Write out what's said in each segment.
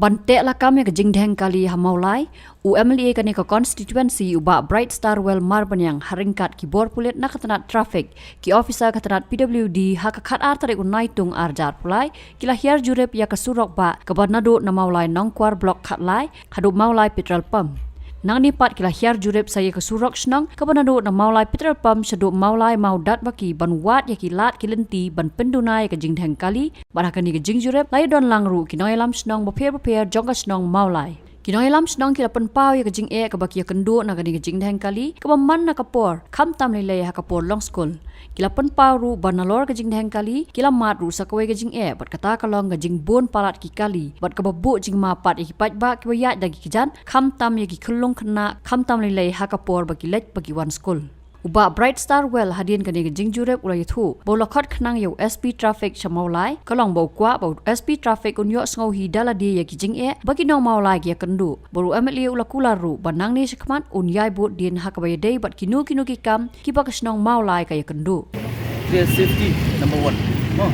Bantek lah kami ke jingdeng kali hamaulai, UMLA kani ke constituency ubah Bright Star Well Marban yang haringkat ki bor pulit nak ketenat trafik, ki officer ketenat PWD hak kat tarik unaitung arjar pulai, kila hiar jurep ya ke surok ba ke badnadu na maulai nongkwar blok katlai, kadu maulai petrol pump. Nang nipat kila hiar jurep saya ke surok senang ke badnadu na maulai petrol pump seduk maulai mau dat baki ban wat ya ki lat ki lenti ban pendunai ke jingdeng kali, badakani ke jing jurep lai don langru ki noi lam senang beper jongka senang maulai. Kinoi lam senang kila penpau ya ke jing ke baki ya kendu na kani ke jingdeng kali ke man na kapor kam tam lele ha kapor long school. Kila penpau ru banalor ke jingdeng kali kila mat ru sakwe ke jing bat kata kalong ke jing bon palat ki kali bat ke babu jing mapat ya ki pat ba ki bayat dagi kijan kam tam ya ki kelung kena kam tam lele ha kapor baki lech baki one school. Uba Bright Star Well hadin kani ke jing jurep ulai thu bolakot khnang yo SP traffic chamaulai kalong bau kwa bau SP traffic unyo sngo hi dala di ya ki jing bagi nong maulai ya kendu boru MLA ulakula ru banang ni sekmat unyai bot din hakabay day bat kinu ki kam ki bakas nong maulai ka ya kendu. Clear safety number 1. Oh.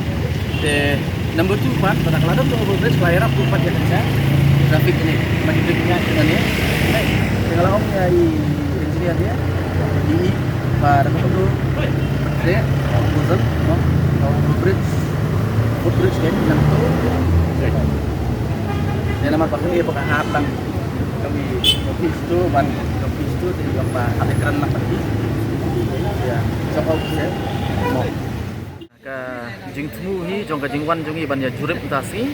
The number 2 part pada keladam tu overbridge layar aku part ya kan traffic ini bagi trafficnya ini. Kalau om ya engineer dia di para kamu deh, buzzer, footbridge kan, yang tu, yang nama pakai dia pakai hatang, kami office tu, ban office tu, jadi apa ada keran nak pergi, ya, siapa office, mau. Ke jing temu hi, jong ke jing wan jongi ban ya jurep utasi,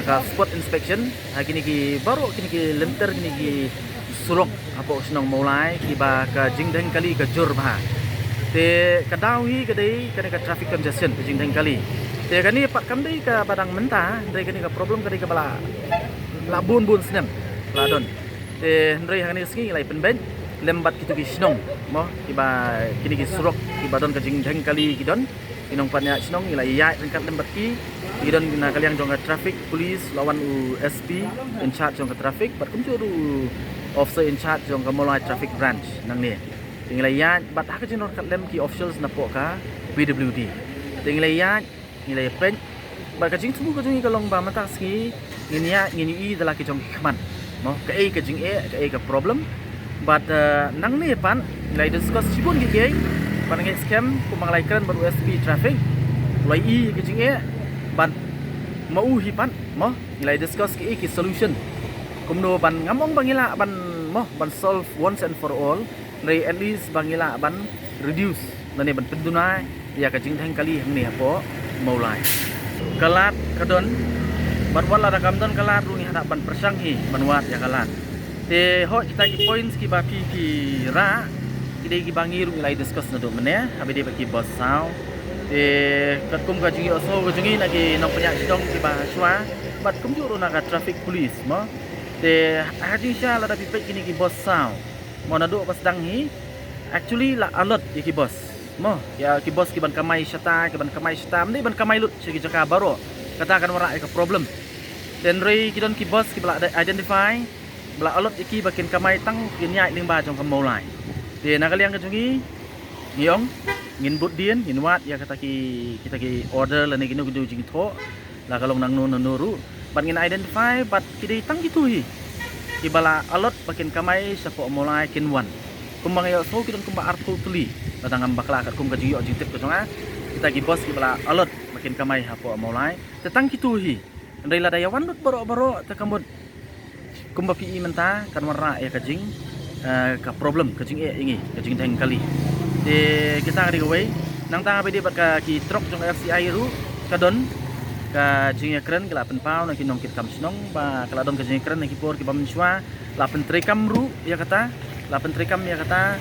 ke spot inspection, hari ni ki baru kini ki lenter kini ki surok apa senang mulai kiba ke jingdeng kali ke jur bah te kadawi kedai kena ke traffic congestion ke jingdeng kali te kani pak kam dei ke badang mentah dei kani ke problem kedai ke bala labun senem ladon te ndrei kani ski lai penben lembat kitu ki senong mo kiba kini ki surok kiba don ke jingdeng kali kidon inong panya senong ilai ya ringkat lembat ki kidon na kaliang jong ke traffic police lawan USP in charge jong ke traffic bat kumjuru officer in charge jong kamulai traffic branch nang ni tinggalai ya bat hak jenor katlem ki officials na po ka PWD tinggalai ya nilai pen bat ka jing tumu ka jing kalong ba mata ski nginya ngini dala ki jong khaman mo ka e ka jing ka problem but nang ni pan nilai discuss sibun ki ke pan ngai scam kumang lai kan baru USP traffic lai e ka jing ban mau hi pan mo nilai discuss ki solution kumno ban ngamong bangila ban mo ban solve once and for all nai at least bangila ban reduce nani ban penduna ya ka jingthang kali hang ni apo maulai kalat kadon ban wala da kamdon kalat rungi hada ban persang hi ban wat ya kalat te ho kita ki points ki baki ki ra kidai ki bangi rungi lai discuss na do mene habe de baki boss sao te katkum ka jingi oso ka jingi lagi nong penyak sidong ki ba shwa bat kum juru na ka traffic police mo te haji sha la da pipet kini ki boss sao mo na do pas dang hi actually la alert ya ki boss mo ya ki boss ki ban kamai shata ki ban kamai shata mni ban kamai lut segi jaka baro katakan wara ka problem then rei ki don ki boss ki bala identify bala alert ki bakin kamai tang kin nyai ling ba jong kam maulai te na kaliang ka jungi yong ngin but dien ngin wat ya kata ki kita ki order la ni kinu kudu jing tho la kalong nang nu nuru ban ngin identify bat kidai tang gitu hi ibala alot bakin kamai sapo mulai kin wan kumbang yo so kidon kumba arto tuli badang ambakla kat kum gaji yo jitip ko jonga kita ki bos ibala alot bakin kamai hapo mulai tetang gitu hi ndai la dayawan lut baro takambut kumba pi menta kan warna ya kajing ka problem kajing ingi kajing teng kali de kita ngari gawai nang ta be bat ka ki truk jong FCI ru kadon ka jing kren kala penpau na kinong kit kam snong ba kala don ka jing kren na kipor ki bam shwa la pentrekam ru ya kata la pentrekam ya kata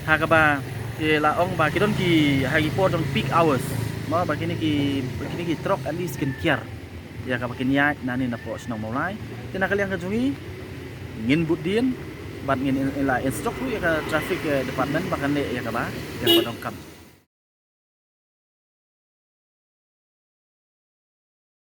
ha ka ba la ong ba kidon ki ha kipor dong peak hours ma ba kini ki truk at least kin kiar ya ka bakin ya nani na po snong mulai tina kaliang ka jungi ngin budien bat ngin la instruct ru ya ka traffic department bakan le ya ka ba ya ba dong kam